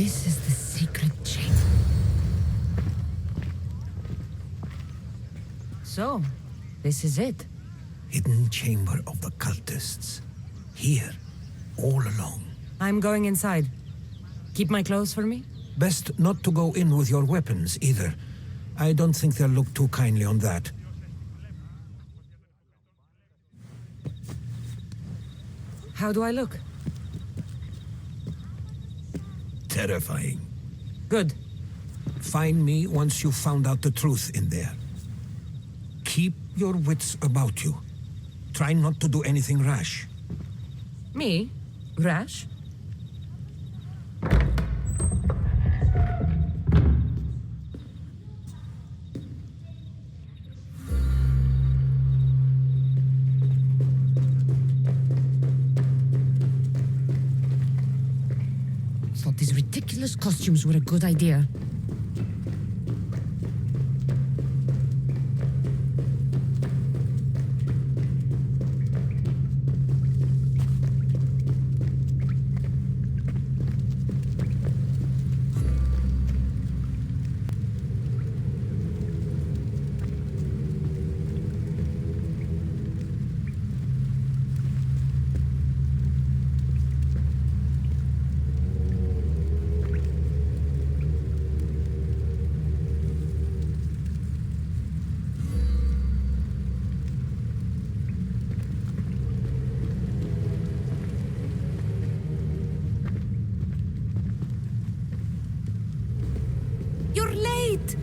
This is the secret chamber. So, this is it. Hidden chamber of the cultists. Here, all alone. I'm going inside. Keep my clothes for me? Best not to go in with your weapons, either. I don't think they'll look too kindly on that. How do I look? Terrifying. Good. Find me once you've found out the truth in there. Keep your wits about you. Try not to do anything rash. Me? Rash? Thought these ridiculous costumes were a good idea.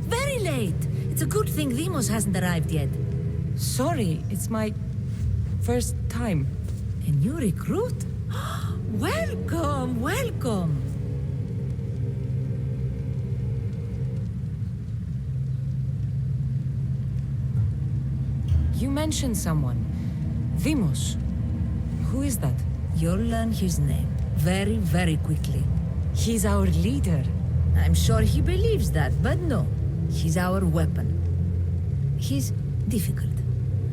Very late. It's a good thing Demos hasn't arrived yet. Sorry, it's my first time. A new recruit? Welcome, welcome. You mentioned someone. Demos. Who is that? You'll learn his name very, very quickly. He's our leader. I'm sure he believes that, but no. He's our weapon. He's difficult,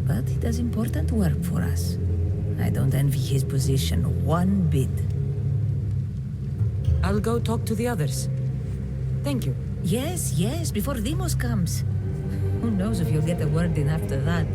but he does important work for us. I don't envy his position one bit. I'll go talk to the others. Thank you. Yes, yes, before Demos comes. Who knows if you'll get a word in after that.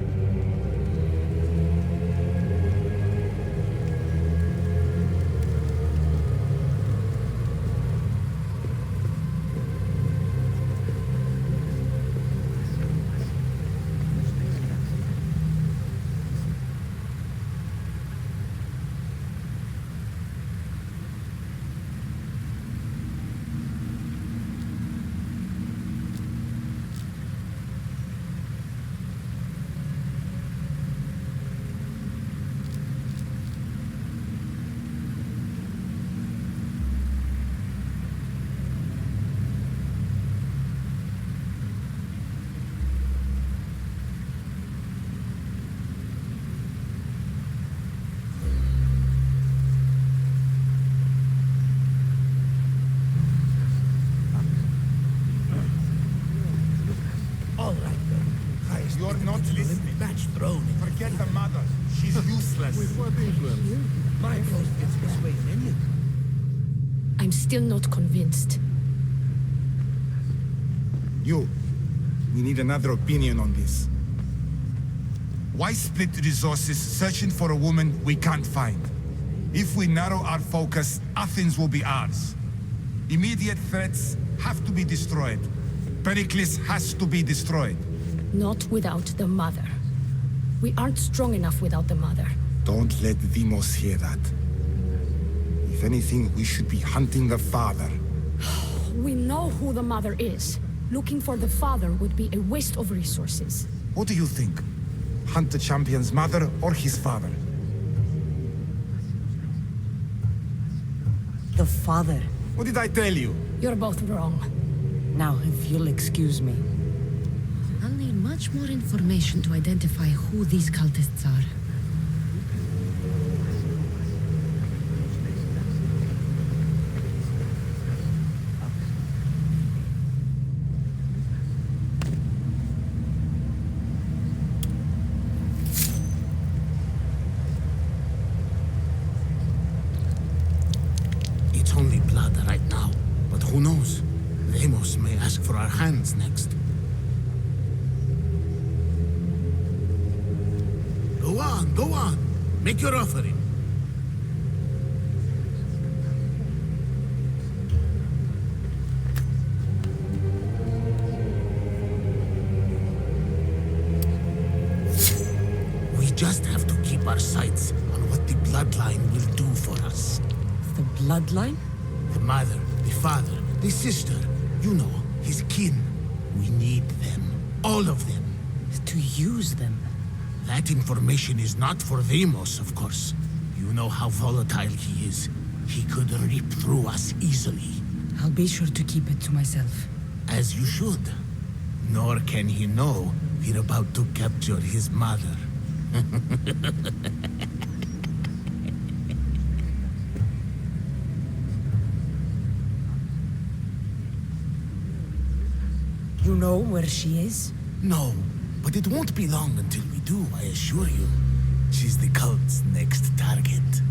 You're not listening. Match thrown. Forget the mother. She's useless. With what influence? My cause gets persuade many. I'm still not convinced. You. We need another opinion on this. Why split resources searching for a woman we can't find? If we narrow our focus, Athens will be ours. Immediate threats have to be destroyed. Pericles has to be destroyed. Not without the mother. We aren't strong enough without the mother. Don't let Demos hear that. If anything, we should be hunting the father. We know who the mother is. Looking for the father would be a waste of resources. What do you think? Hunt the champion's mother or his father? The father. What did I tell you? You're both wrong. Now, if you'll excuse me. I'll need much more information to identify who these cultists are. It's only blood right now, but Who knows? Lemos may ask for our hands next. Go on. Make your offering. We just have to keep our sights on what the bloodline will do for us. The bloodline? The mother, the father, the sister, you know, his kin. We need them. All of them. To use them. That information is not for Vemos, of course. You know how volatile he is. He could rip through us easily. I'll be sure to keep it to myself. As you should. Nor can he know we're about to capture his mother. You know where she is? No, but it won't be long until we do, I assure you. She's the cult's next target.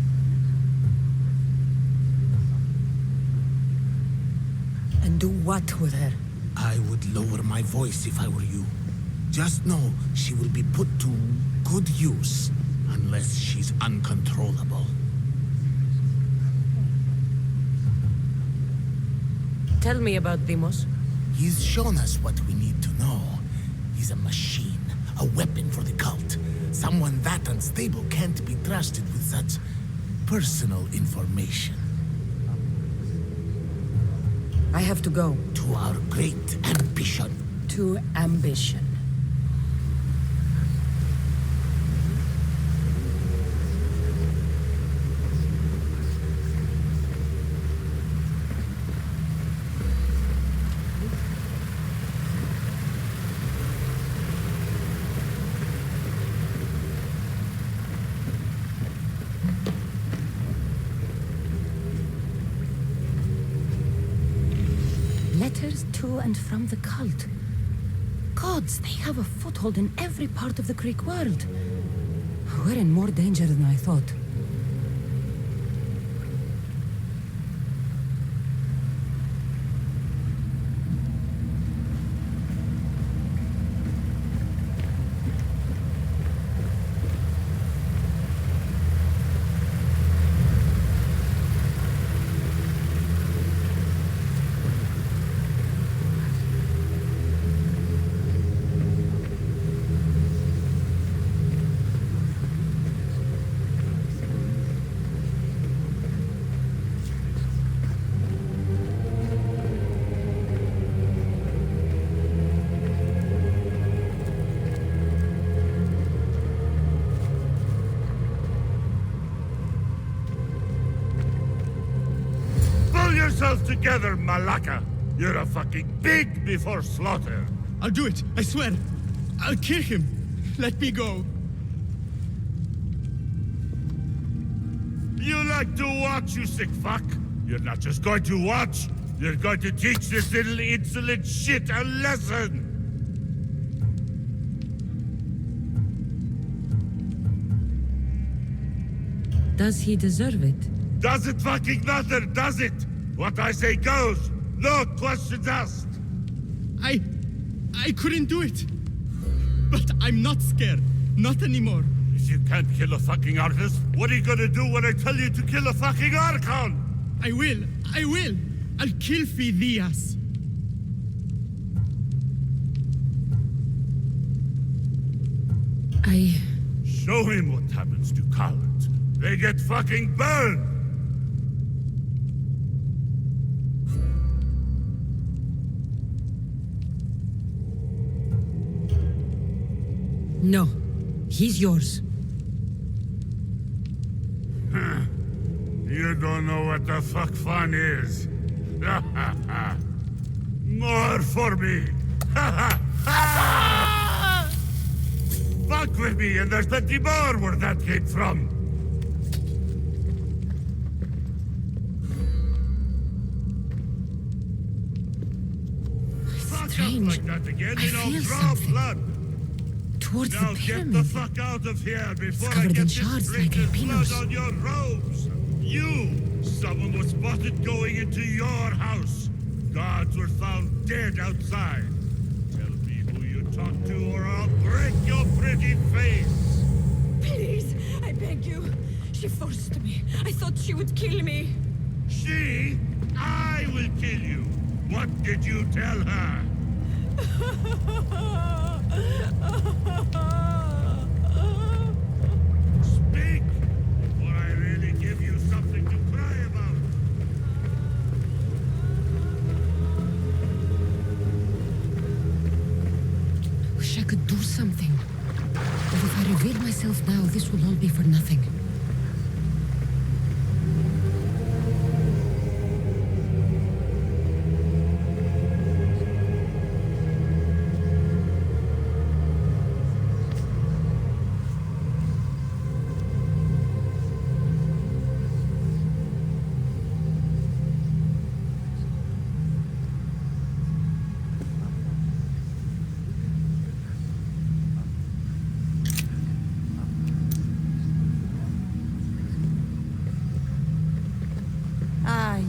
And do what with her? I would lower my voice if I were you. Just know she will be put to good use, unless she's uncontrollable. Tell me about Demos. He's shown us what we need to know. He's a machine, a weapon for the cult. Someone that unstable can't be trusted with such personal information. I have to go. To our great ambition. To ambition. Letters to and from the cult. Gods, they have a foothold in every part of the Greek world. We're in more danger than I thought. Yourself together, Malaka! You're a fucking pig before slaughter! I'll do it, I swear. I'll kill him. Let me go. You like to watch, you sick fuck? You're not just going to watch, you're going to teach this little insolent shit a lesson! Does he deserve it? Does it fucking matter, does it? What I say goes, no questions asked! I couldn't do it. But I'm not scared. Not anymore. If you can't kill a fucking artist, what are you gonna do when I tell you to kill a fucking Archon? I will. I'll kill Phidias. Show him what happens to cowards. They get fucking burned! No. He's yours. You don't know what the fuck fun is. More for me. Fuck with me, and there's plenty more where that came from. Strange. Like that again, I and I'll feel draw something. blood. Towards Now the get pyramid. the fuck out of here before I covered get in this shards like traitor's blood albinos. on your robes. You! Someone was spotted going into your house. Guards were found dead outside. Tell me who you talked to or I'll break your pretty face! Please, I beg you. She forced me. I thought she would kill me. She? I will kill you! What did you tell her? Speak! Or I really give you something to cry about! Wish I could do something. But if I reveal myself now, this will all be for nothing.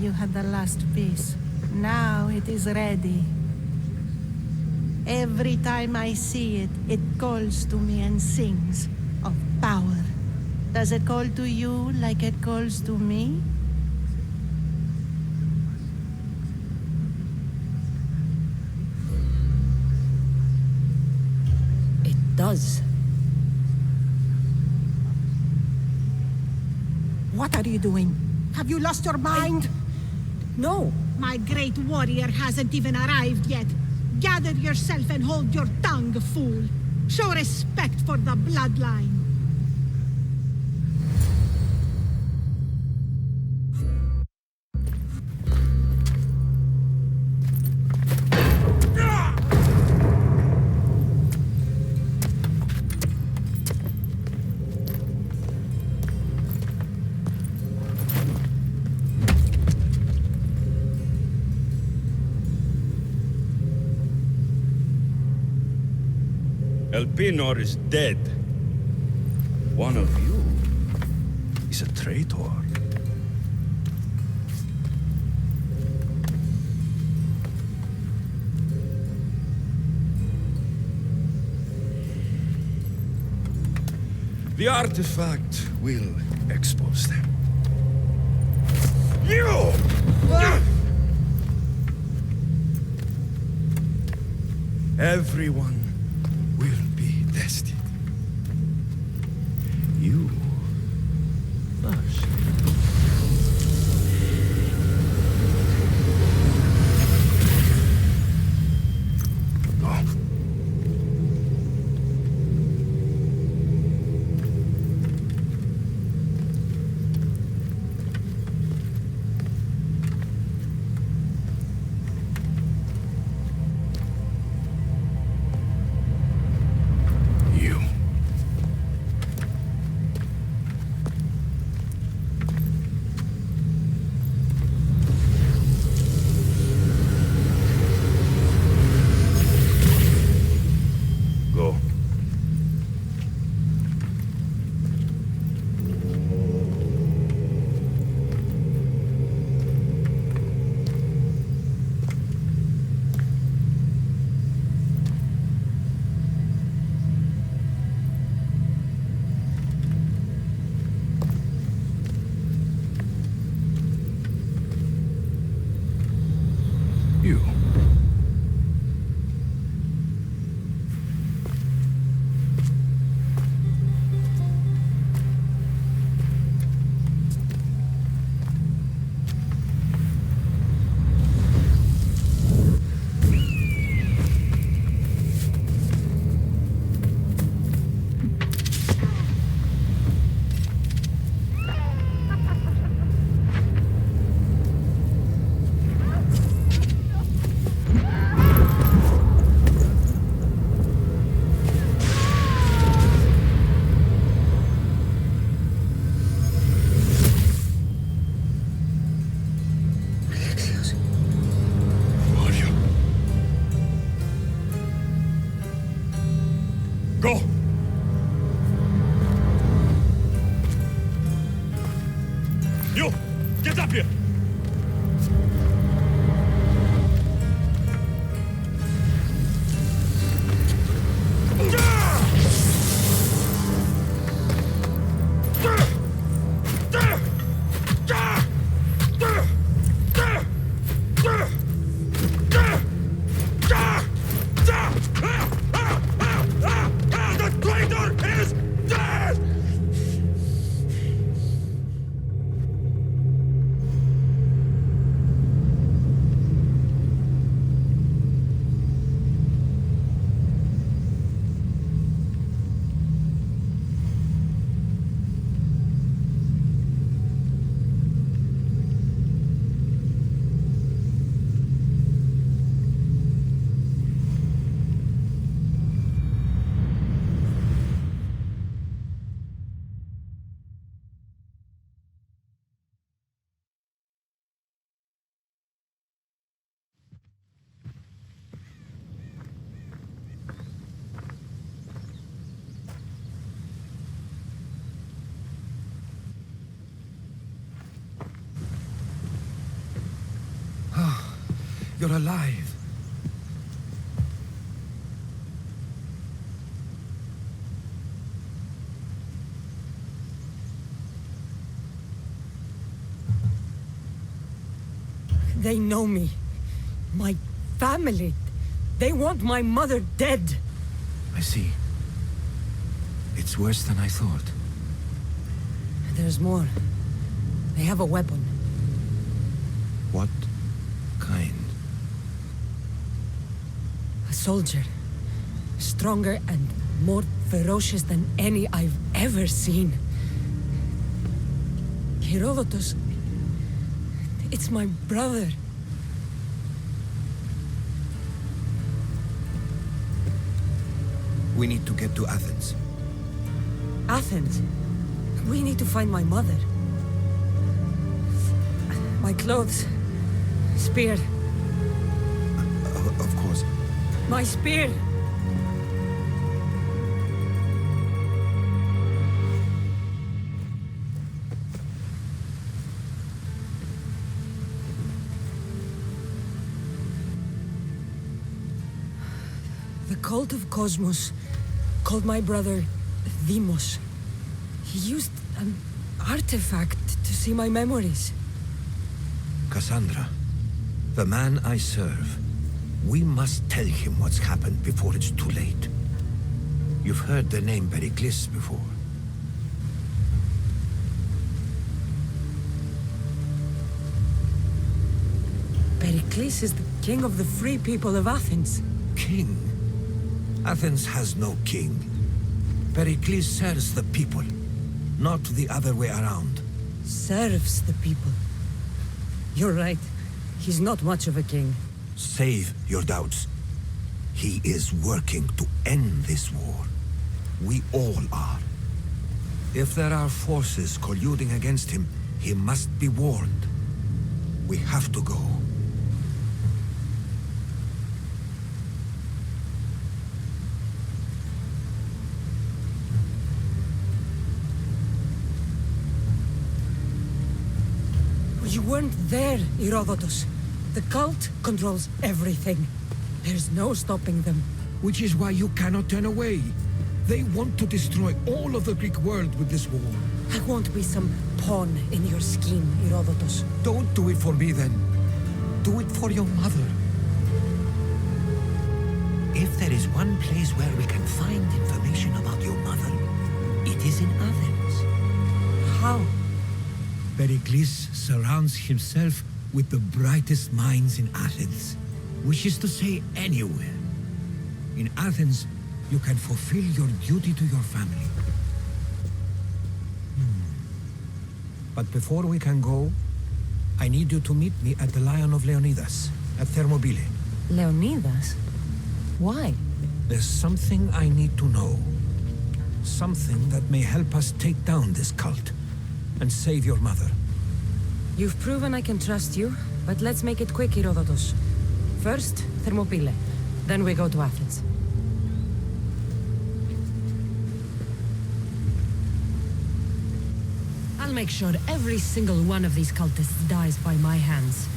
You had the last piece. Now it is ready. Every time I see it, it calls to me and sings of power. Does it call to you like it calls to me? It does. What are you doing? Have you lost your mind? No! My great warrior hasn't even arrived yet. Gather yourself and hold your tongue, fool. Show respect for the bloodline. Elpinor is dead. One of you is a traitor. The artifact will expose them. You! Everyone will be tested. You first. Go. You're alive. They know me. My family. They want my mother dead. I see. It's worse than I thought. There's more. They have a weapon. What kind? A soldier. Stronger and more ferocious than any I've ever seen. Herodotus. It's my brother. We need to get to Athens. Athens? We need to find my mother. My clothes. Spear. Of course. My spear! The cult of Cosmos called my brother Deimos. He used an artifact to see my memories. Cassandra, the man I serve. We must tell him what's happened before it's too late. You've heard the name Pericles before. Pericles is the king of the free people of Athens. King? Athens has no king. Pericles serves the people, not the other way around. Serves the people. You're right. He's not much of a king. Save your doubts. He is working to end this war. We all are. If there are forces colluding against him, he must be warned. We have to go. You weren't there, Herodotus. The cult controls everything. There's no stopping them. Which is why you cannot turn away. They want to destroy all of the Greek world with this war. I won't be some pawn in your scheme, Herodotus. Don't do it for me then. Do it for your mother. If there is one place where we can find information about your mother, it is in Athens. How? Pericles surrounds himself with the brightest minds in Athens, which is to say anywhere. In Athens, you can fulfill your duty to your family. But before we can go, I need you to meet me at the Lion of Leonidas, at Thermopylae. Leonidas? Why? There's something I need to know. Something that may help us take down this cult and save your mother. You've proven I can trust you, but let's make it quick, Herodotus. First, Thermopylae. Then we go to Athens. I'll make sure every single one of these cultists dies by my hands.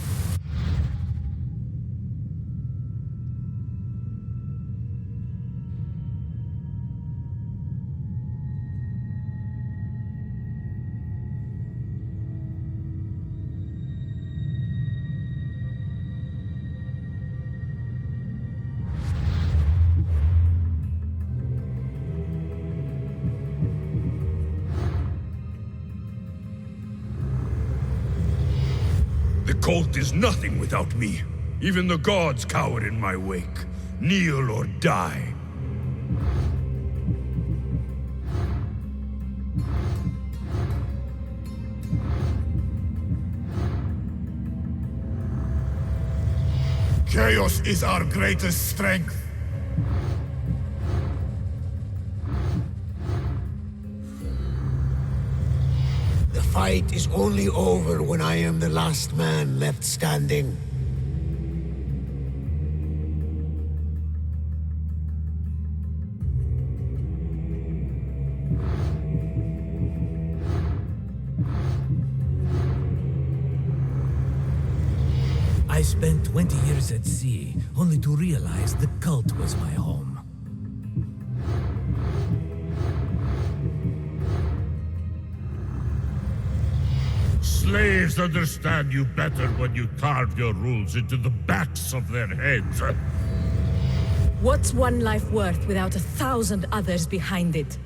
The cult is nothing without me. Even the gods cower in my wake. Kneel or die. Chaos is our greatest strength. The fight is only over when I am the last man left standing. I spent 20 years at sea, only to realize the cult was my home. Slaves understand you better when you carve your rules into the backs of their heads. What's one life worth without 1,000 others behind it?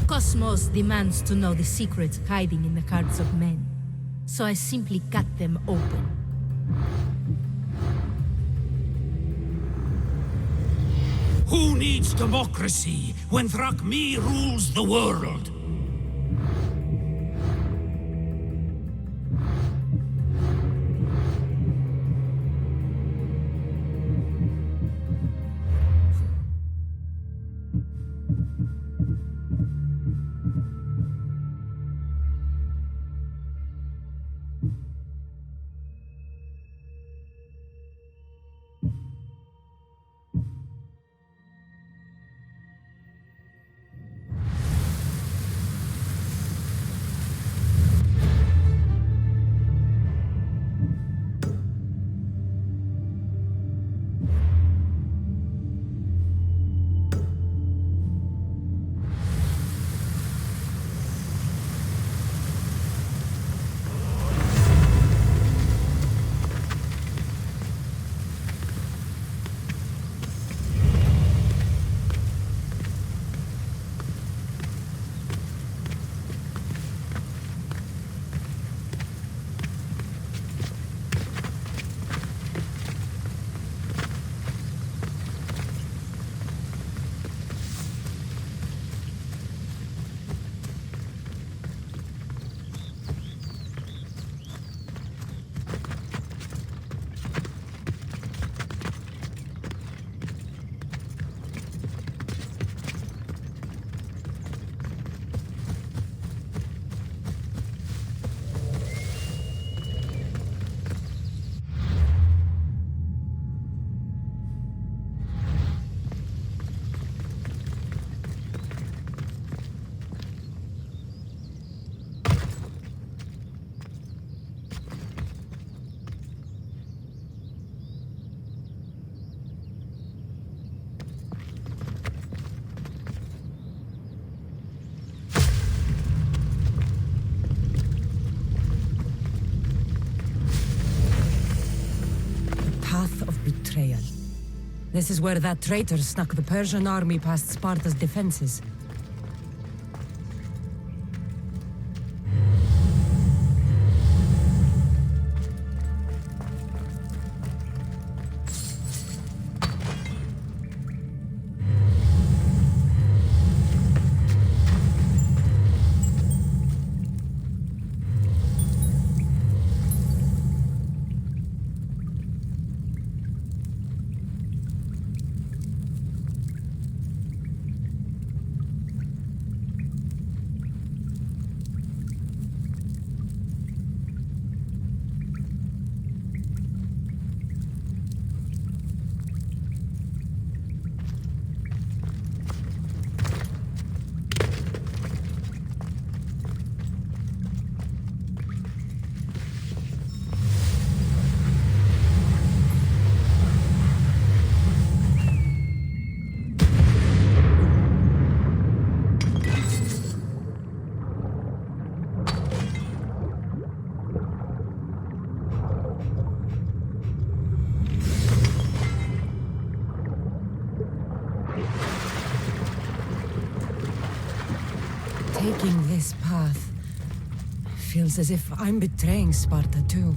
Cosmos demands to know the secrets hiding in the hearts of men, so I simply cut them open. Who needs democracy when Thrakmi rules the world? Betrayal. This is where that traitor snuck the Persian army past Sparta's defenses. Taking this path feels as if I'm betraying Sparta too.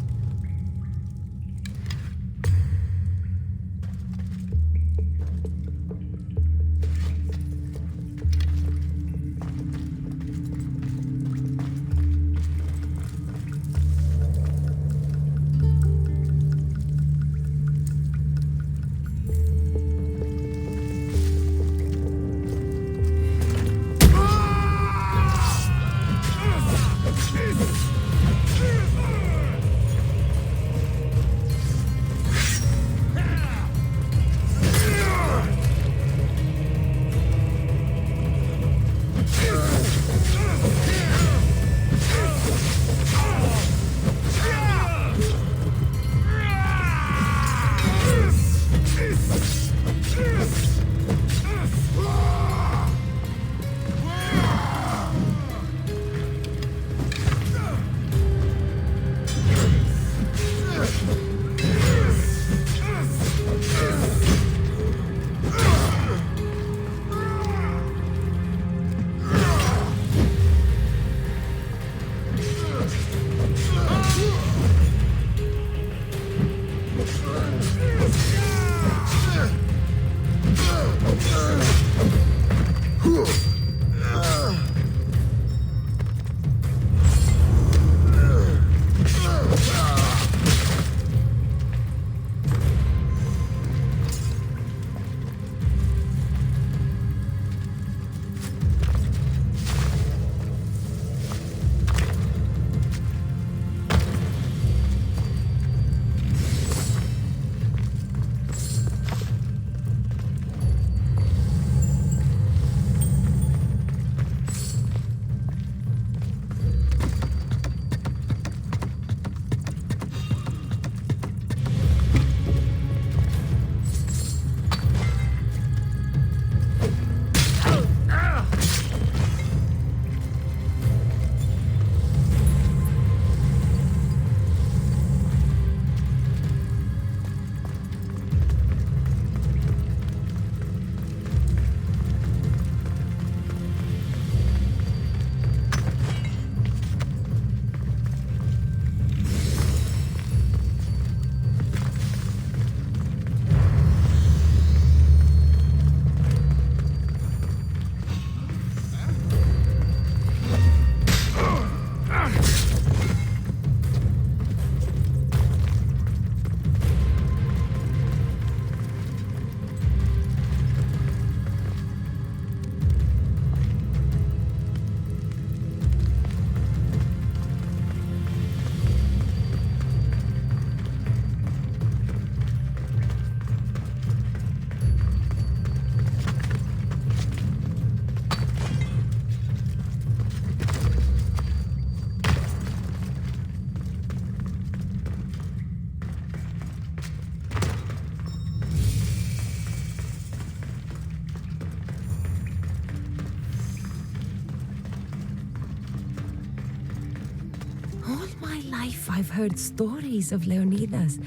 All my life I've heard stories of Leonidas.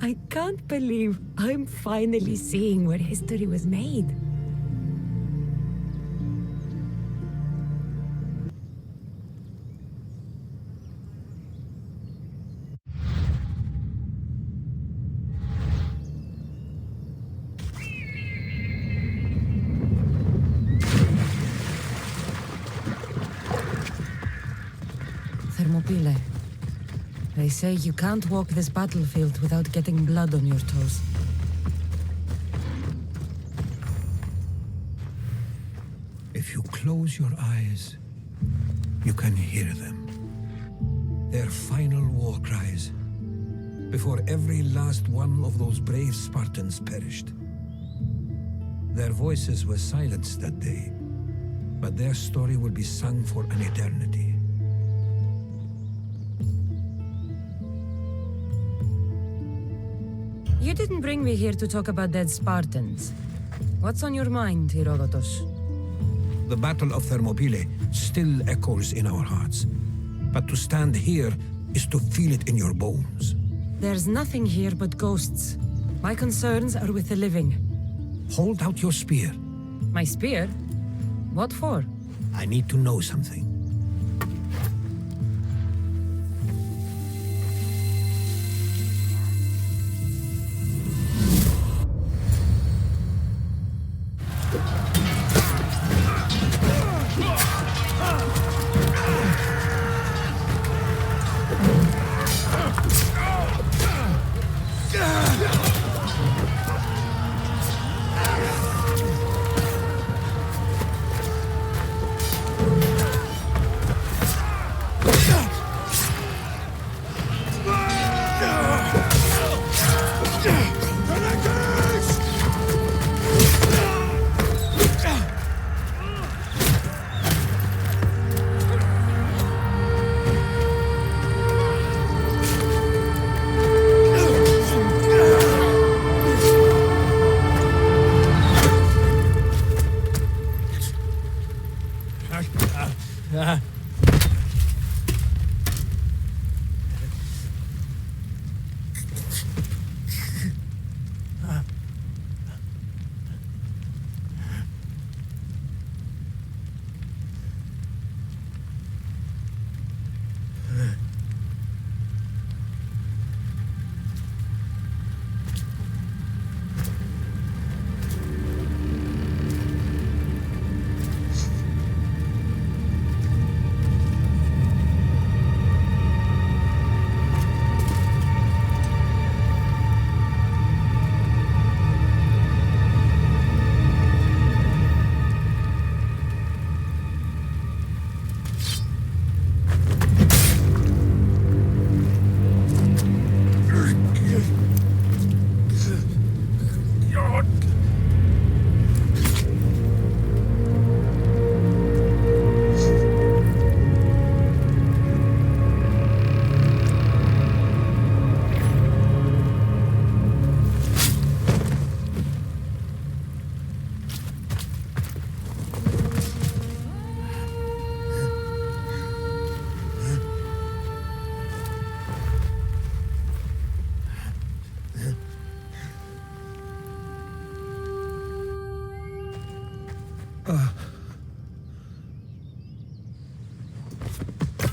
I can't believe I'm finally seeing where history was made. Thermopylae. They say you can't walk this battlefield without getting blood on your toes. If you close your eyes, you can hear them. Their final war cries, before every last one of those brave Spartans perished. Their voices were silenced that day, but their story will be sung for an eternity. You didn't bring me here to talk about dead Spartans. What's on your mind, Herodotus? The Battle of Thermopylae still echoes in our hearts. But to stand here is to feel it in your bones. There's nothing here but ghosts. My concerns are with the living. Hold out your spear. My spear? What for? I need to know something.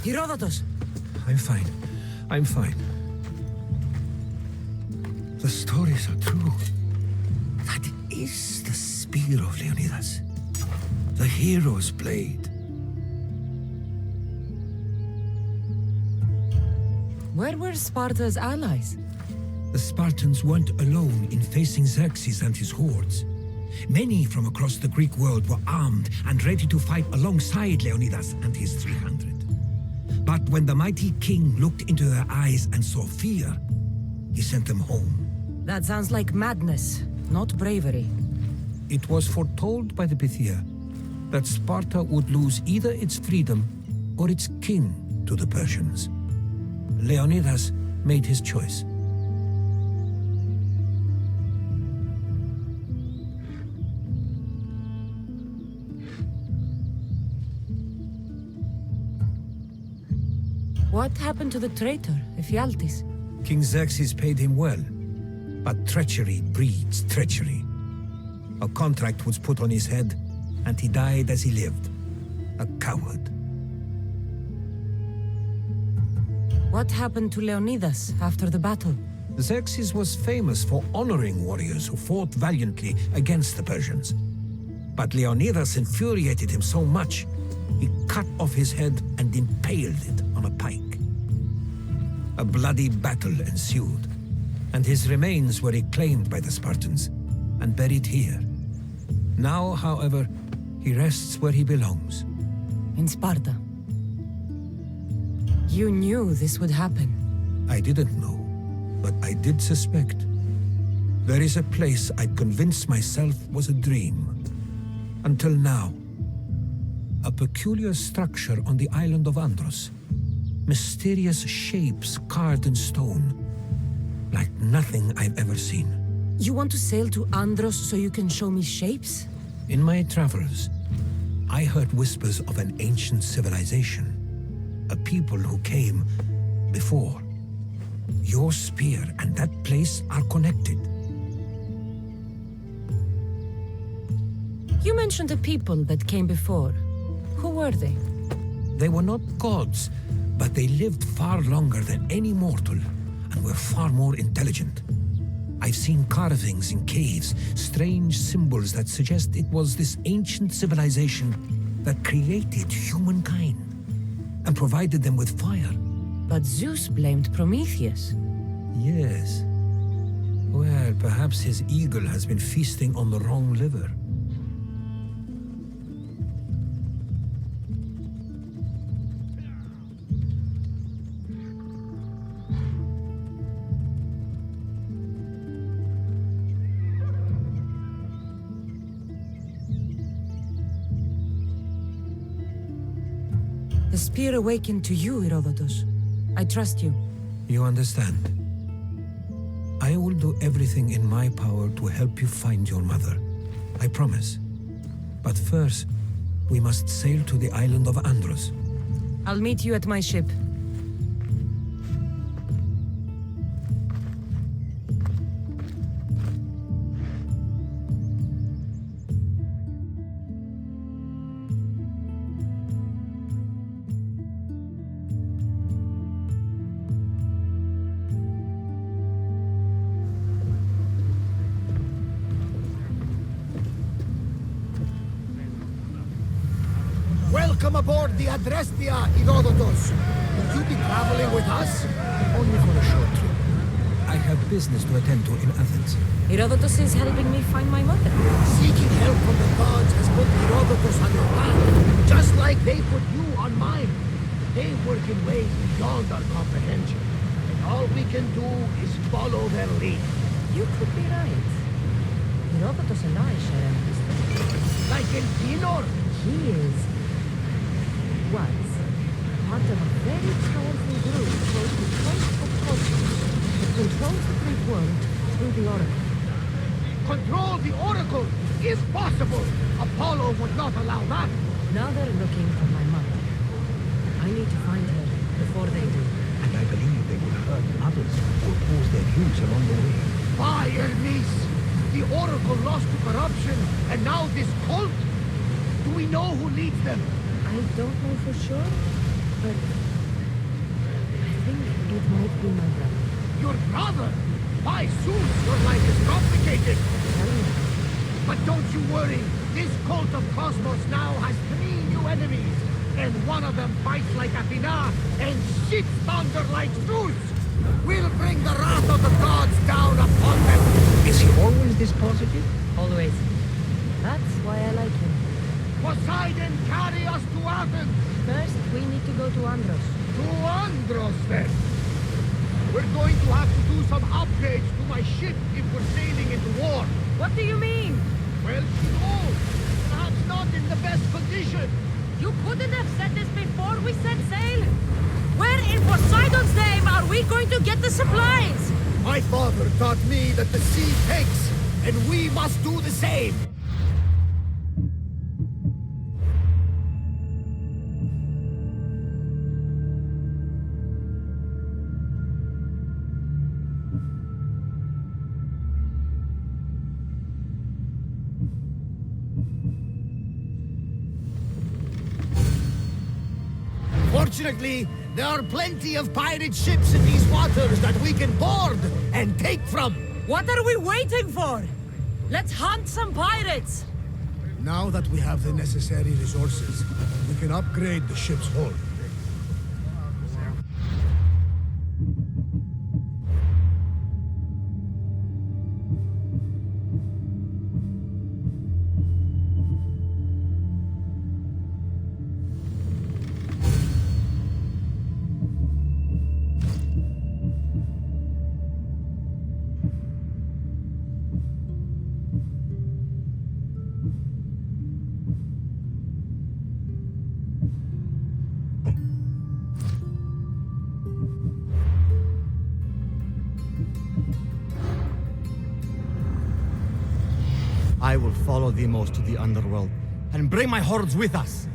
Herodotus! I'm fine. I'm fine. The stories are true. That is the spear of Leonidas. The hero's blade. Where were Sparta's allies? The Spartans weren't alone in facing Xerxes and his hordes. Many from across the Greek world were armed and ready to fight alongside Leonidas and his 300. But when the mighty king looked into their eyes and saw fear, he sent them home. That sounds like madness, not bravery. It was foretold by the Pythia that Sparta would lose either its freedom or its king to the Persians. Leonidas made his choice. What happened to the traitor, Ephialtes? King Xerxes paid him well, but treachery breeds treachery. A contract was put on his head, and he died as he lived. A coward. What happened to Leonidas after the battle? Xerxes was famous for honoring warriors who fought valiantly against the Persians. But Leonidas infuriated him so much, he cut off his head and impaled it on a pike. A bloody battle ensued, and his remains were reclaimed by the Spartans and buried here. Now, however, he rests where he belongs. In Sparta. You knew this would happen. I didn't know, but I did suspect. There is a place I'd convinced myself was a dream. Until now. A peculiar structure on the island of Andros. Mysterious shapes carved in stone. Like nothing I've ever seen. You want to sail to Andros so you can show me shapes? In my travels, I heard whispers of an ancient civilization. A people who came before. Your spear and that place are connected. You mentioned a people that came before. Who were they? They were not gods, but they lived far longer than any mortal, and were far more intelligent. I've seen carvings in caves, strange symbols that suggest it was this ancient civilization that created humankind, and provided them with fire. But Zeus blamed Prometheus. Yes. Well, perhaps his eagle has been feasting on the wrong liver. The spear awakened to you, Herodotus. I trust you. You understand. I will do everything in my power to help you find your mother. I promise. But first, we must sail to the island of Andros. I'll meet you at my ship. Welcome aboard the Adrestia, Herodotus. Will you be traveling with us? Only for a short trip. I have business to attend to in Athens. Herodotus is helping me find my mother. Seeking help from the gods has put Herodotus on your path, just like they put you on mine. They work in ways beyond our comprehension, and all we can do is follow their lead. You could be right. Herodotus and I share a history. Like in Pinor? He was part of a very powerful group called the Church of Cosmos that controls the Greek world through the Oracle. Control the Oracle, if possible. Apollo would not allow that. Now they're looking for my mother. I need to find her before they do. And I believe they will hurt others who oppose their views along the way. By Hermes! The Oracle lost to corruption, and now this cult? Do we know who leads them? I don't know for sure, but I think it might be my brother. Your brother? By Zeus, your life is complicated. But don't you worry. This cult of Cosmos now has 3 new enemies, and one of them fights like Athena and shits thunder like Zeus. We'll bring the wrath of the gods down upon them. Is he always this positive? Always. That's why I like him. Poseidon, carry us to Athens! First, we need to go to Andros. To Andros, then? We're going to have to do some upgrades to my ship if we're sailing into war. What do you mean? Well, she's old. Perhaps not in the best condition. You couldn't have said this before we set sail? Where in Poseidon's name are we going to get the supplies? My father taught me that the sea takes, and we must do the same. Fortunately, there are plenty of pirate ships in these waters that we can board and take from. What are we waiting for? Let's hunt some pirates! Now that we have the necessary resources, we can upgrade the ship's hull. I will follow the Emos to the underworld and bring my hordes with us.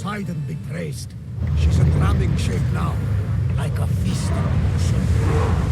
Poseidon be praised. She's in ramming shape now, like a feast in the ocean.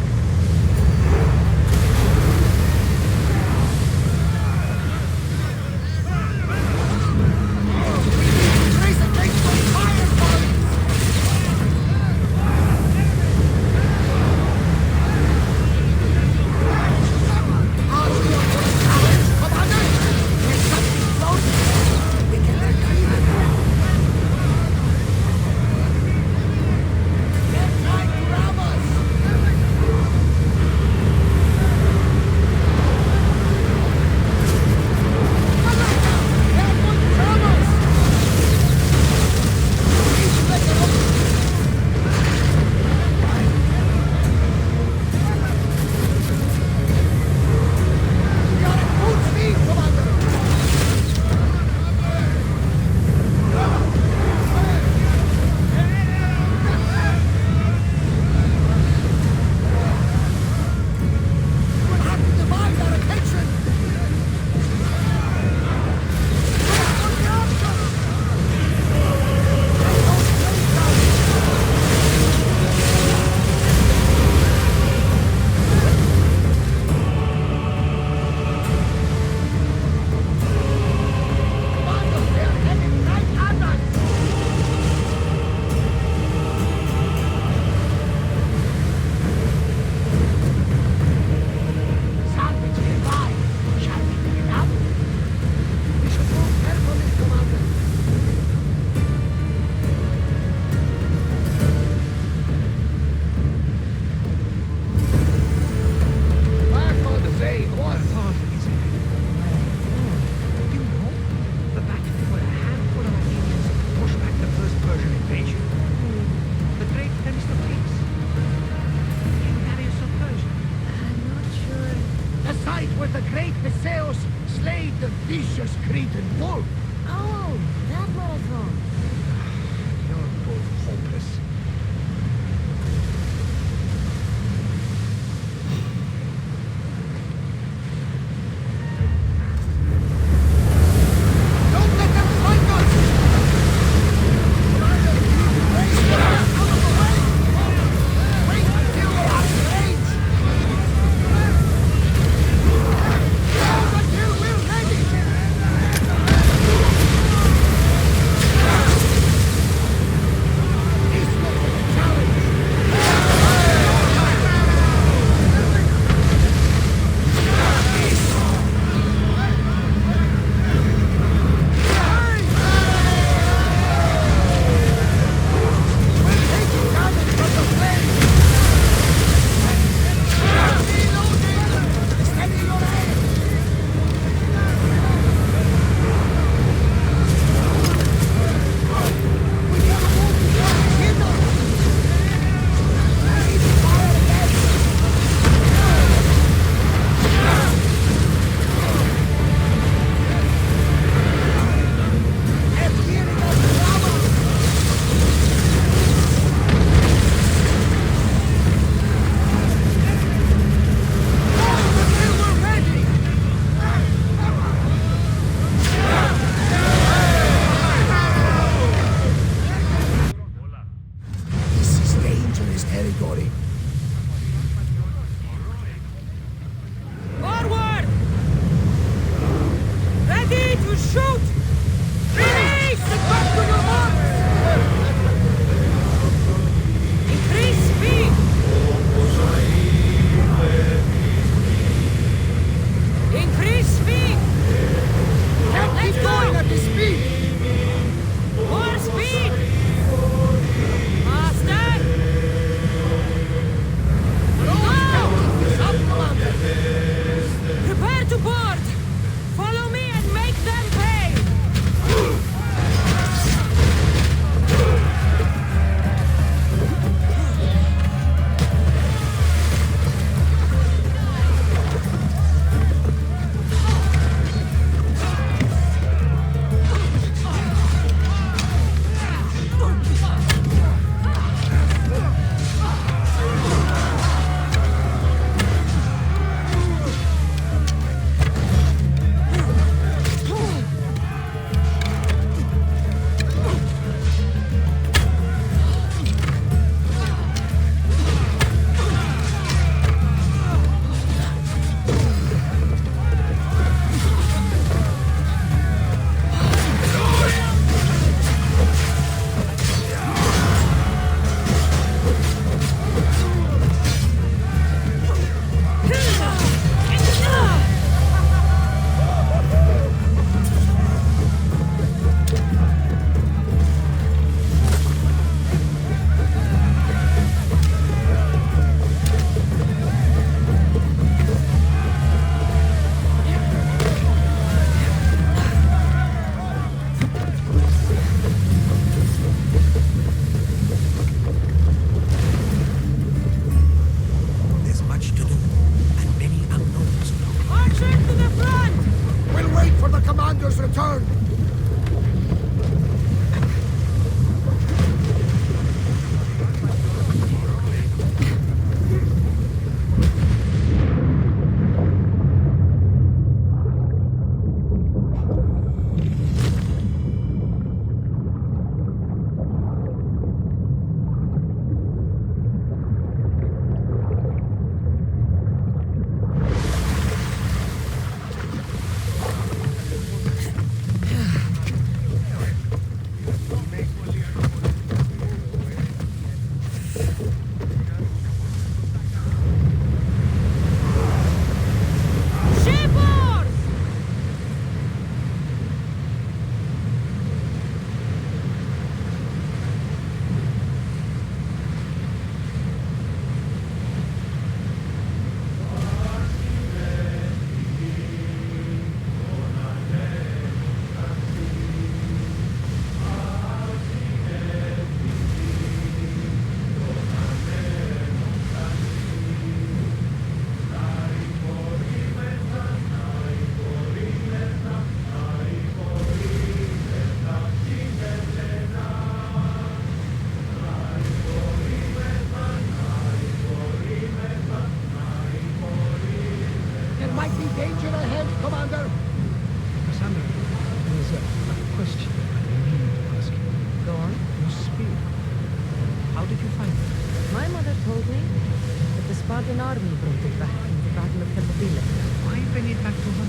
Spartan army brought it back in the Battle of Thermopylae. Why bring it back to her?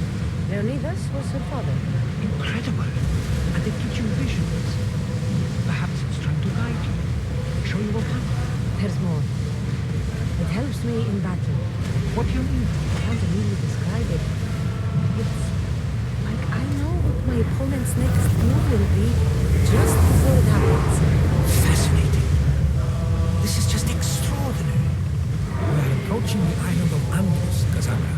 Leonidas was her father. Incredible. And it gives you visions. Perhaps it's trying to guide you. Show you a path. There's more. It helps me in battle. What do you mean? I can't really describe it. It's like I know what my opponent's next move will be just before it happens. Fascinating. This is just extraordinary. We are approaching the island of Andros, Cassandra.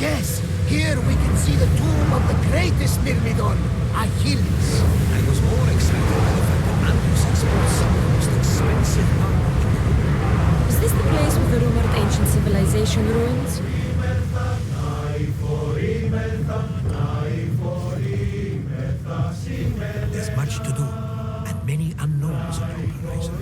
Yes, here we can see the tomb of the greatest Myrmidon, Achilles. I was more excited by the fact that Andros exports some of the most expensive armor. Is this the place with the rumored ancient civilization ruins? There's much to do, and many unknowns on the horizon.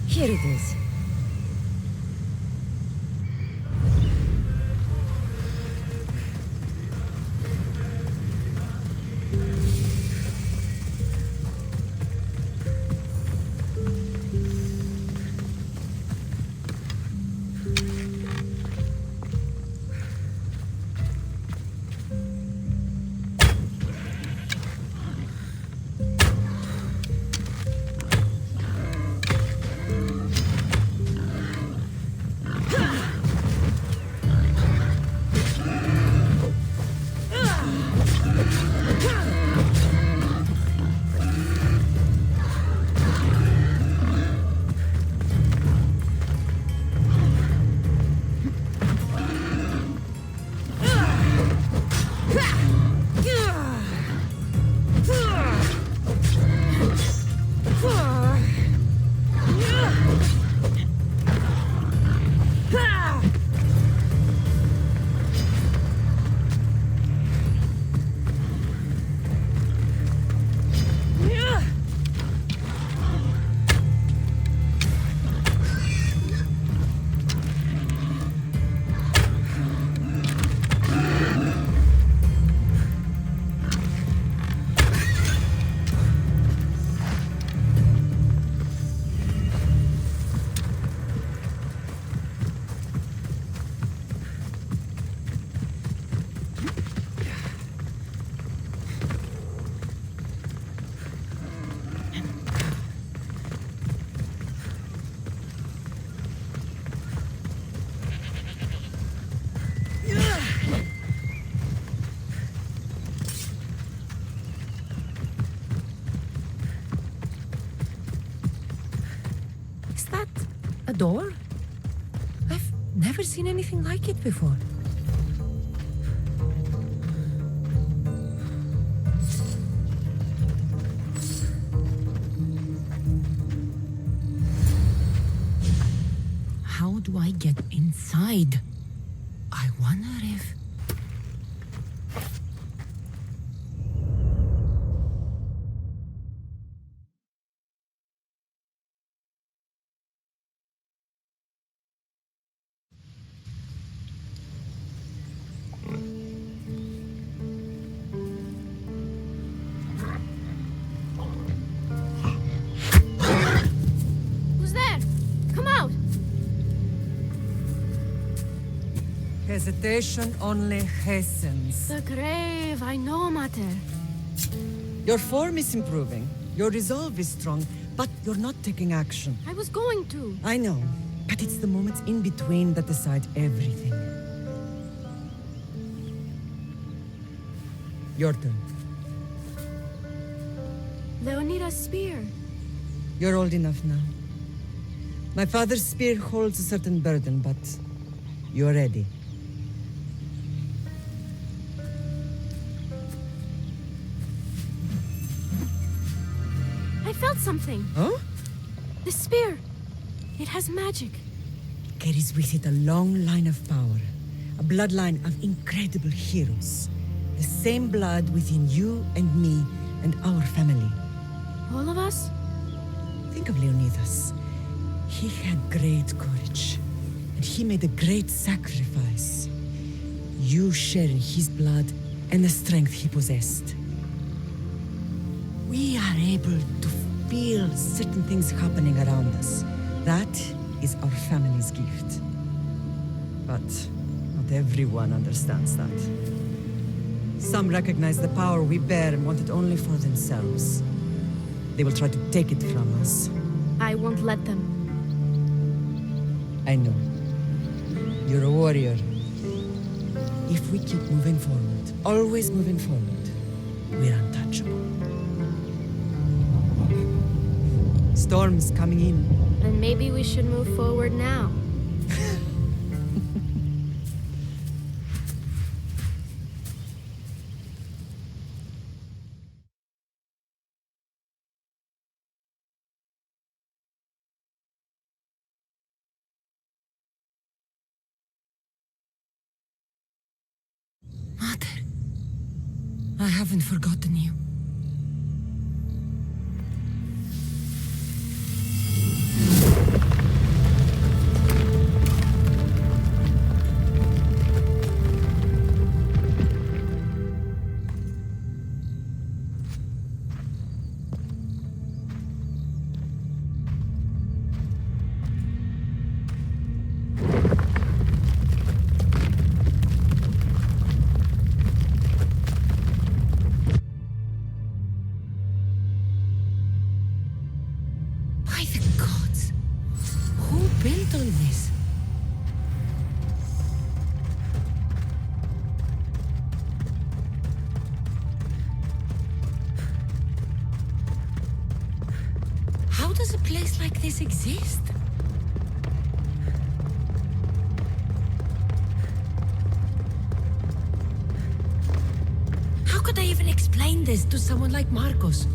Here it is. A door? I've never seen anything like it before. How do I get inside? I wonder if... Hesitation only hastens. The grave, I know, Mater. Your form is improving. Your resolve is strong, but you're not taking action. I was going to. I know, but it's the moments in between that decide everything. Your turn. Leonida's spear. You're old enough now. My father's spear holds a certain burden, but you're ready. I felt something. Huh? The spear. It has magic. Carries with it a long line of power. A bloodline of incredible heroes. The same blood within you and me and our family. All of us? Think of Leonidas. He had great courage. And he made a great sacrifice. You share in his blood and the strength he possessed. We are able to feel certain things happening around us. That is our family's gift. But not everyone understands that. Some recognize the power we bear and want it only for themselves. They will try to take it from us. I won't let them. I know. You're a warrior. If we keep moving forward, always moving forward, we're untouchable. Storm's coming in. And maybe we should move forward now. Mother, I haven't forgotten you. How does a place like this exist? How could I even explain this to someone like Marcos?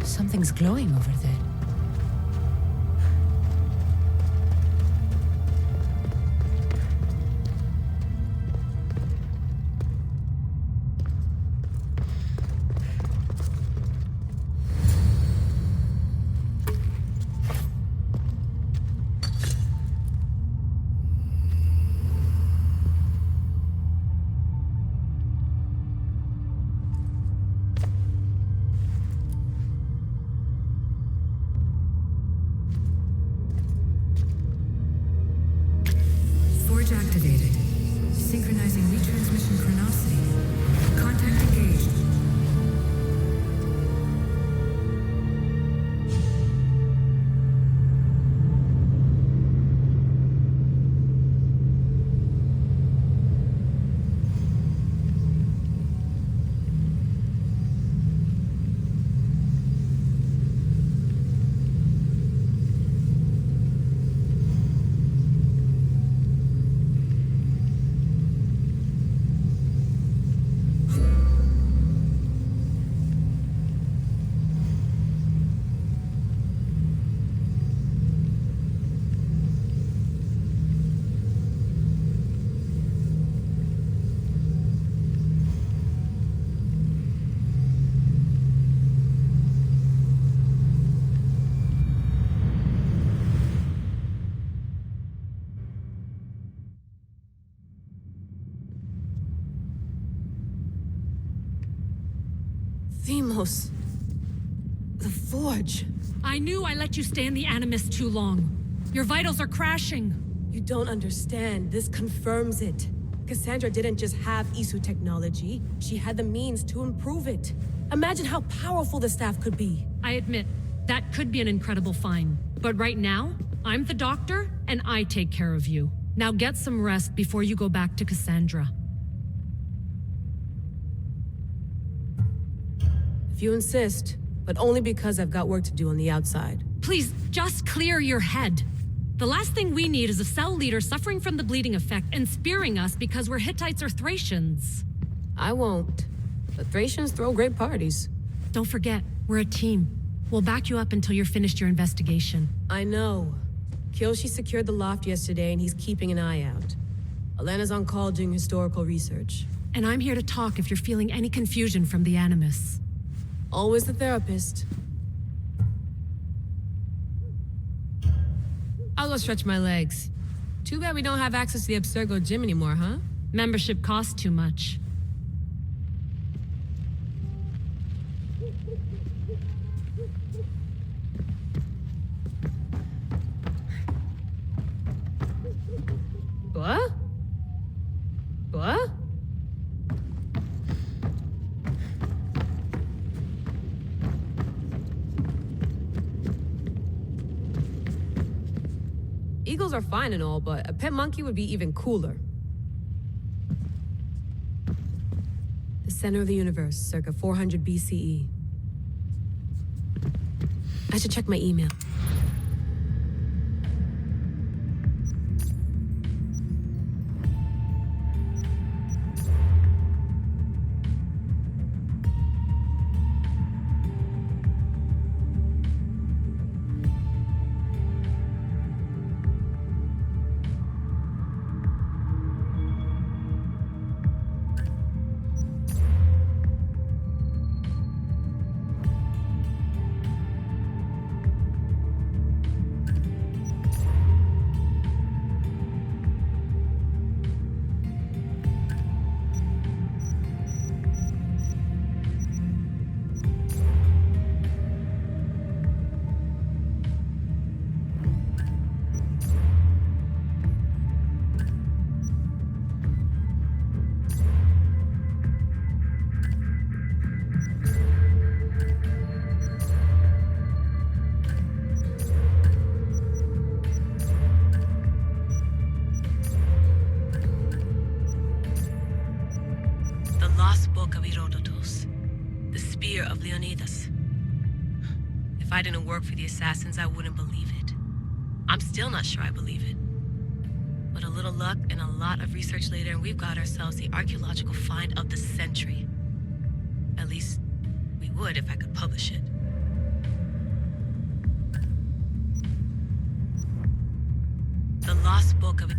Something's glowing over there. Forge activated. Synchronizing retransmission chronicity. Contact engaged. Themos. The Forge. I knew I let you stay in the Animus too long. Your vitals are crashing. You don't understand. This confirms it. Cassandra didn't just have Isu technology, she had the means to improve it. Imagine how powerful the staff could be. I admit, that could be an incredible find. But right now, I'm the doctor, and I take care of you. Now get some rest before you go back to Cassandra. If you insist, but only because I've got work to do on the outside. Please, just clear your head. The last thing we need is a cell leader suffering from the bleeding effect and spearing us because we're Hittites or Thracians. I won't. The Thracians throw great parties. Don't forget, we're a team. We'll back you up until you're finished your investigation. I know. Kyoshi secured the loft yesterday and he's keeping an eye out. Elena's on call doing historical research. And I'm here to talk if you're feeling any confusion from the Animus. Always the therapist. I'll go stretch my legs. Too bad we don't have access to the Abstergo gym anymore, huh? Membership costs too much. What? What? Eagles are fine and all, but a pet monkey would be even cooler. The center of the universe, circa 400 BCE. I should check my email. If I didn't work for the Assassins, I wouldn't believe it. I'm still not sure I believe it. But a little luck and a lot of research later, and we've got ourselves the archaeological find of the century. At least, we would if I could publish it. The Lost Book of...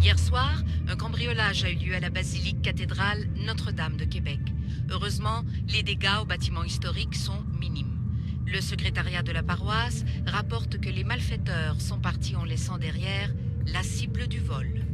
Hier soir, un cambriolage a eu lieu à la basilique cathédrale Notre-Dame de Québec. Heureusement, les dégâts au bâtiment historique sont minimes. Le secrétariat de la paroisse rapporte que les malfaiteurs sont partis en laissant derrière la cible du vol.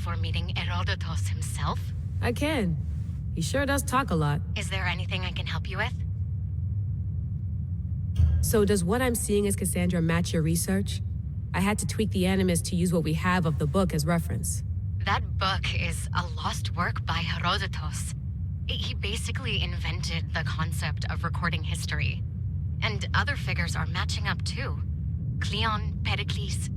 before meeting Herodotus himself? I can. He sure does talk a lot. Is there anything I can help you with? So does what I'm seeing as Cassandra match your research? I had to tweak the animus to use what we have of the book as reference. That book is a lost work by Herodotus. He basically invented the concept of recording history. And other figures are matching up too. Cleon, Pericles.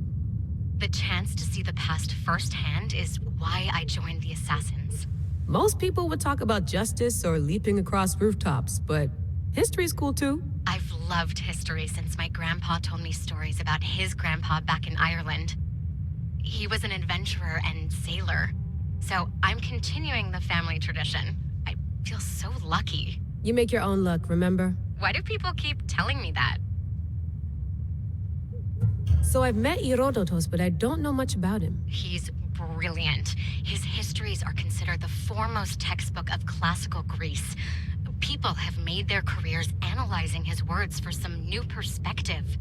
The chance to see the past firsthand is why I joined the Assassins. Most people would talk about justice or leaping across rooftops, but history's cool too. I've loved history since my grandpa told me stories about his grandpa back in Ireland. He was an adventurer and sailor, so I'm continuing the family tradition. I feel so lucky. You make your own luck, remember? Why do people keep telling me that? So I've met Herodotus, but I don't know much about him. He's brilliant. His histories are considered the foremost textbook of classical Greece. People have made their careers analyzing his words for some new perspective.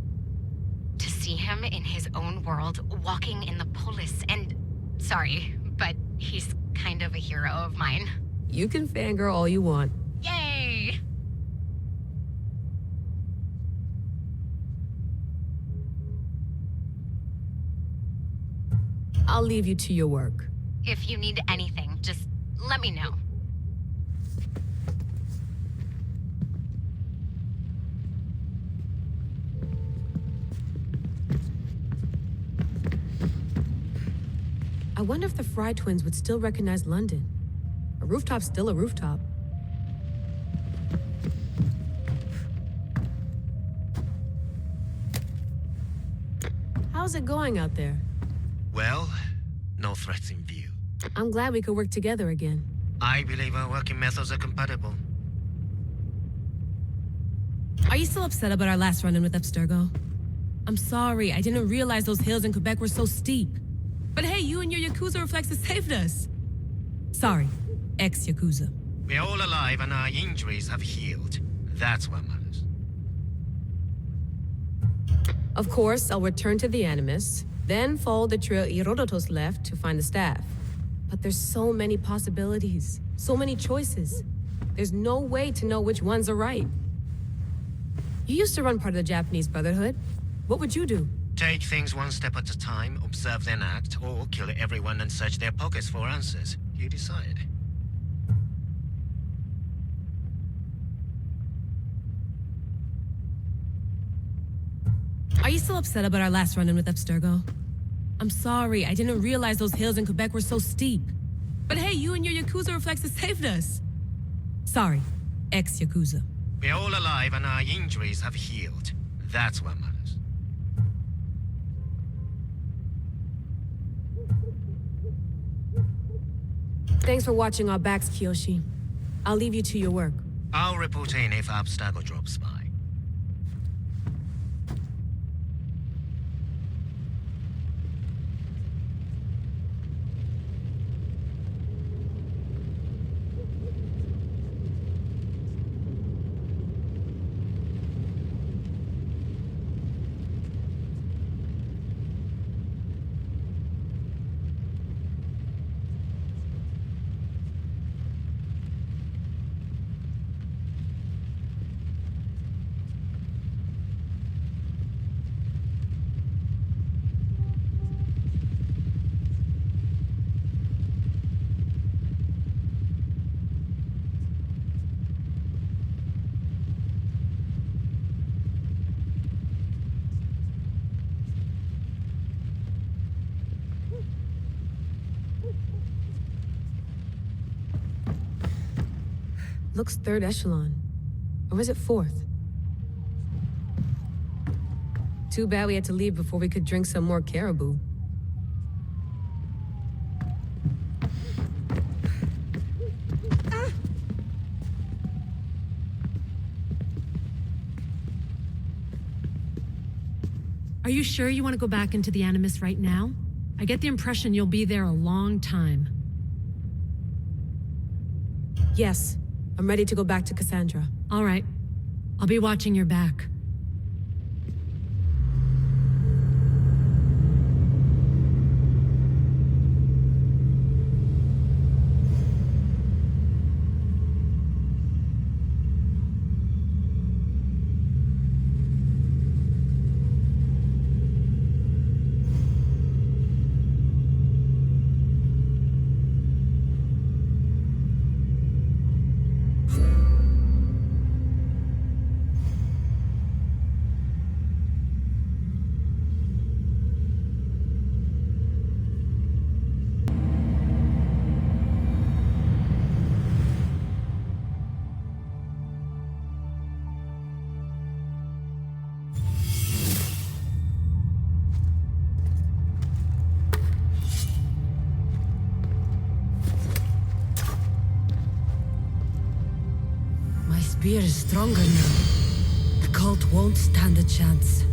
To see him in his own world, walking in the polis, and... Sorry, but he's kind of a hero of mine. You can fangirl all you want. Yay! I'll leave you to your work. If you need anything, just let me know. I wonder if the Fry twins would still recognize London. A rooftop's still a rooftop. How's it going out there? Well, no threats in view. I'm glad we could work together again. I believe our working methods are compatible. Are you still upset about our last run-in with Abstergo? I'm sorry, I didn't realize those hills in Quebec were so steep. But hey, you and your Yakuza reflexes saved us. Sorry, ex-Yakuza. We're all alive and our injuries have healed. That's what matters. Of course, I'll return to the Animus, then follow the trail Herodotus left to find the staff. But there's so many possibilities, so many choices. There's no way to know which ones are right. You used to run part of the Japanese Brotherhood. What would you do? Take things one step at a time, observe then act, or kill everyone and search their pockets for answers. You decide. Are you still upset about our last run-in with Abstergo? I'm sorry, I didn't realize those hills in Quebec were so steep. But hey, you and your Yakuza reflexes saved us. Sorry, ex-Yakuza. We're all alive and our injuries have healed. That's what matters. Thanks for watching our backs, Kiyoshi. I'll leave you to your work. I'll report in if Abstergo drops by. Looks third echelon. Or is it fourth? Too bad we had to leave before we could drink some more caribou. Are you sure you want to go back into the Animus right now? I get the impression you'll be there a long time. Yes, I'm ready to go back to Cassandra. All right. I'll be watching your back. spear is stronger now. The cult won't stand a chance.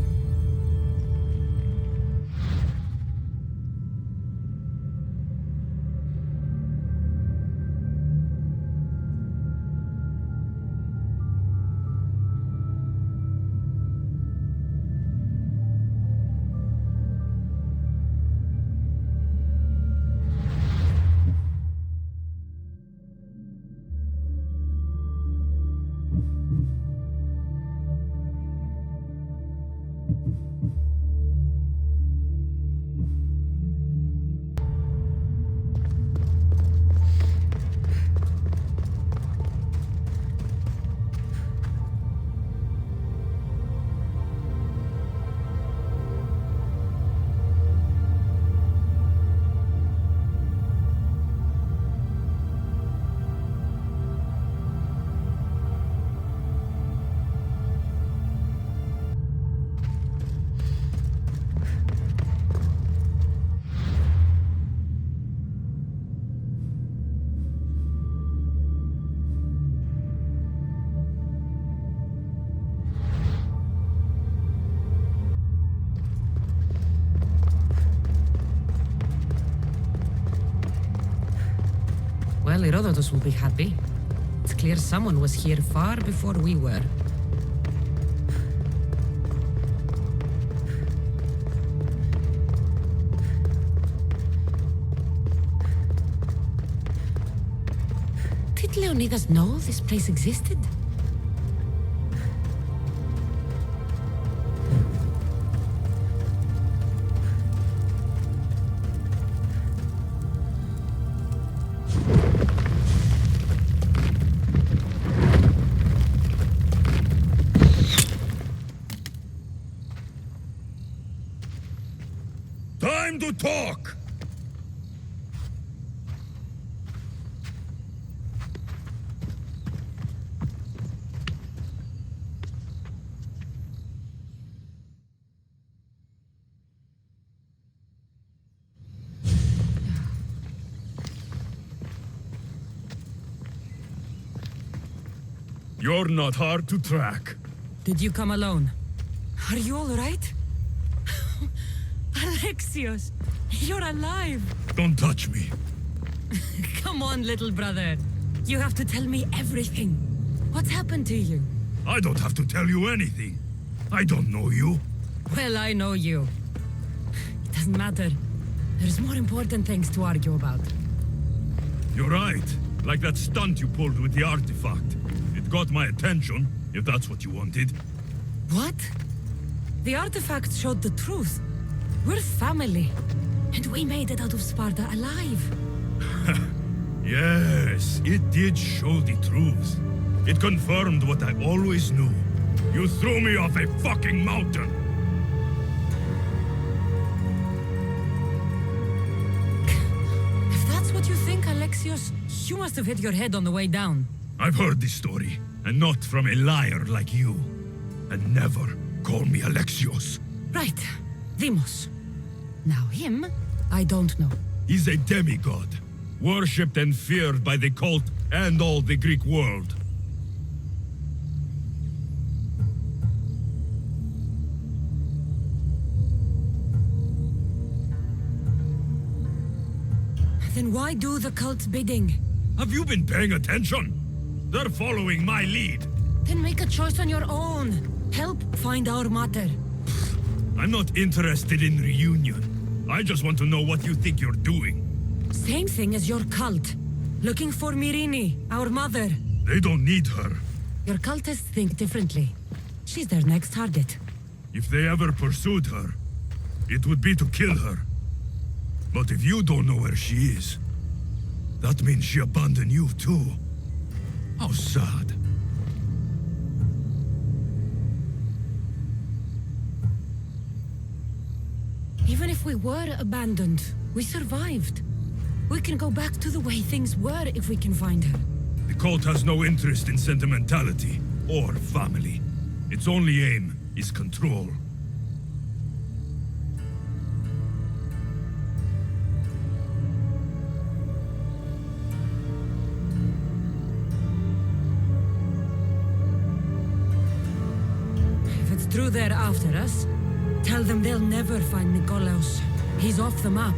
Well, Herodotus will be happy. It's clear someone was here far before we were. Did Leonidas know this place existed? Time to talk! You're not hard to track. Did you come alone? Are you all right? Alexios, you're alive! Don't touch me. Come on, little brother. You have to tell me everything. What's happened to you? I don't have to tell you anything. I don't know you. Well, I know you. It doesn't matter. There's more important things to argue about. You're right. Like that stunt you pulled with the artifact. It got my attention, if that's what you wanted. What? The artifact showed the truth. We're family. And we made it out of Sparta alive. Yes, it did show the truth. It confirmed what I always knew. You threw me off a fucking mountain! If that's what you think, Alexios, you must have hit your head on the way down. I've heard this story, and not from a liar like you. And never call me Alexios. Right. Demos. Now him, I don't know. He's a demigod, worshipped and feared by the cult and all the Greek world. Then why do the cult's bidding? Have you been paying attention? They're following my lead. Then make a choice on your own. Help find our mater. I'm not interested in reunion. I just want to know what you think you're doing. Same thing as your cult. Looking for Myrine, our mother. They don't need her. Your cultists think differently. She's their next target. If they ever pursued her, it would be to kill her. But if you don't know where she is, that means she abandoned you too. How sad. Even if we were abandoned, we survived. We can go back to the way things were if we can find her. The cult has no interest in sentimentality or family. Its only aim is control. through there after us. Tell them they'll never find Nikolaos. He's off the map.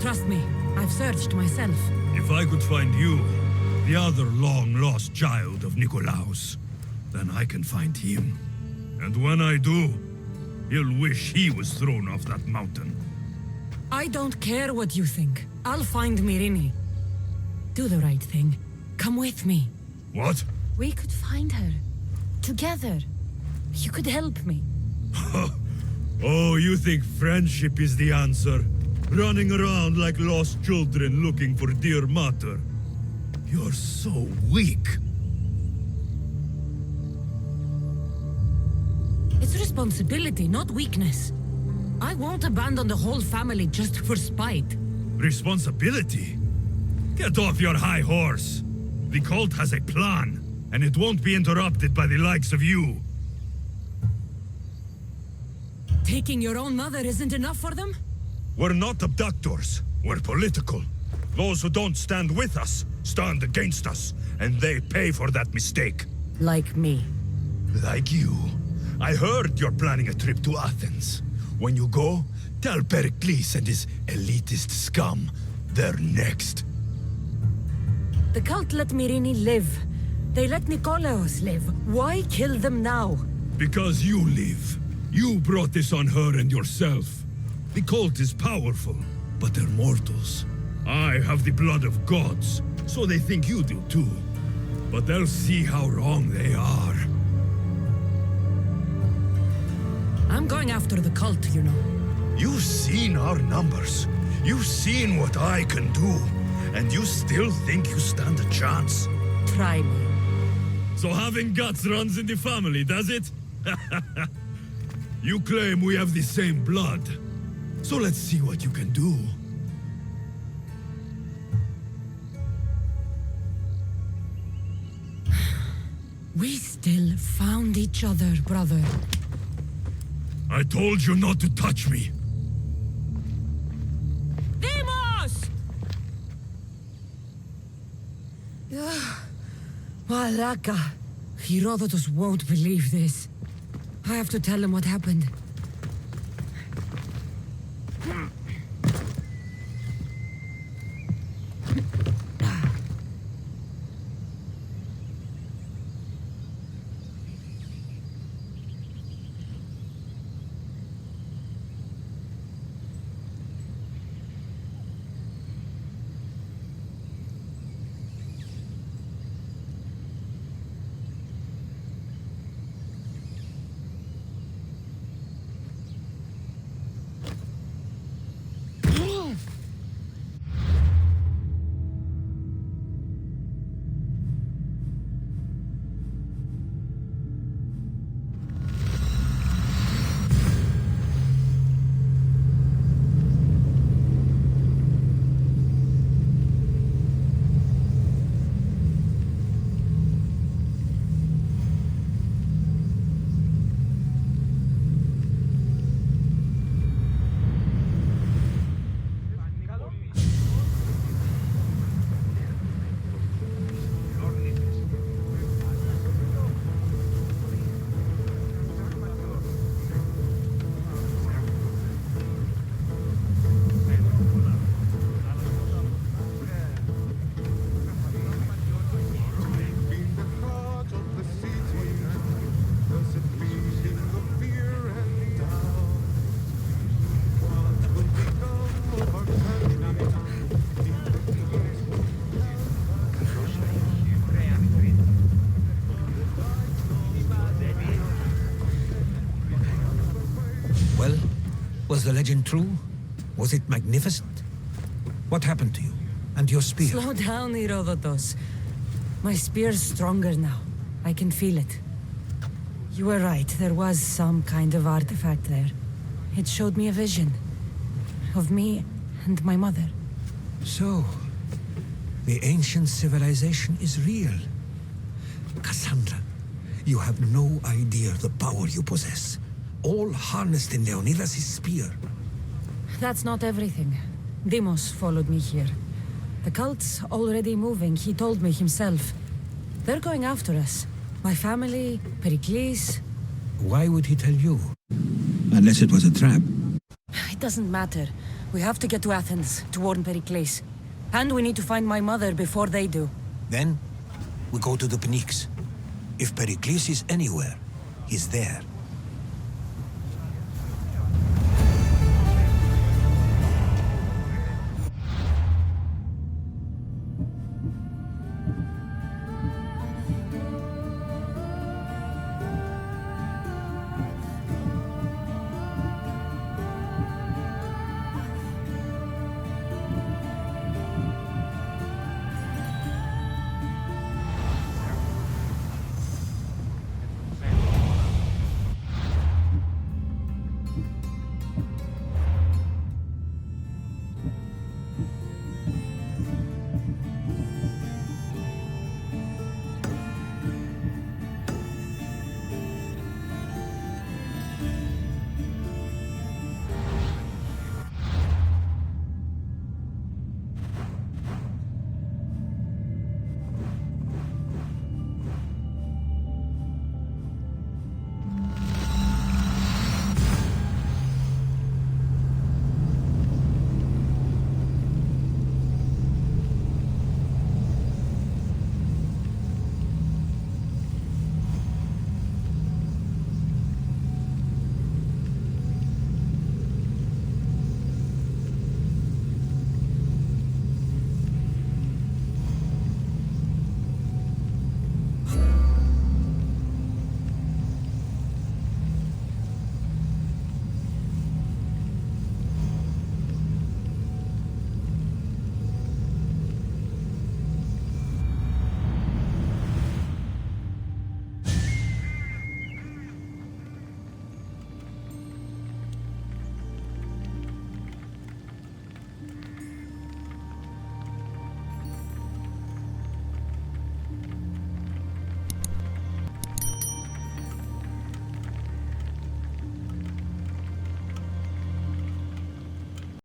Trust me, I've searched myself. If I could find you, the other long-lost child of Nikolaos, then I can find him. And when I do, he'll wish he was thrown off that mountain. I don't care what you think. I'll find Mirini. Do the right thing. Come with me. What? We could find her. Together. You could help me. Oh, you think friendship is the answer? Running around like lost children looking for dear mother. You're so weak. It's responsibility, not weakness. I won't abandon the whole family just for spite. Responsibility? Get off your high horse. The cult has a plan, and it won't be interrupted by the likes of you. Taking your own mother isn't enough for them? We're not abductors. We're political. Those who don't stand with us stand against us, and they pay for that mistake. Like me. Like you. I heard you're planning a trip to Athens. When you go, tell Pericles and his elitist scum they're next. The cult let Mirini live. They let Nikolaos live. Why kill them now? Because you live. You brought this on her and yourself. The cult is powerful, but they're mortals. I have the blood of gods, so they think you do too. But they'll see how wrong they are. I'm going after the cult, you know. You've seen our numbers. You've seen what I can do. And you still think you stand a chance? Try me. So having guts runs in the family, does it? You claim we have the same blood. So let's see what you can do. We still found each other, brother. I told you not to touch me. Demos! Malaka. Herodotus won't believe this. I have to tell him what happened. Was the legend true? Was it magnificent? What happened to you? And your spear? Slow down, Herodotus. My spear's stronger now. I can feel it. You were right, there was some kind of artifact there. It showed me a vision. Of me and my mother. So, the ancient civilization is real. Cassandra, you have no idea the power you possess. All harnessed in Leonidas' spear. That's not everything. Demos followed me here. The cult's already moving, he told me himself. They're going after us. My family, Pericles. Why would he tell you? Unless it was a trap. It doesn't matter. We have to get to Athens, to warn Pericles. And we need to find my mother before they do. Then, we go to the Pnyx. If Pericles is anywhere, he's there.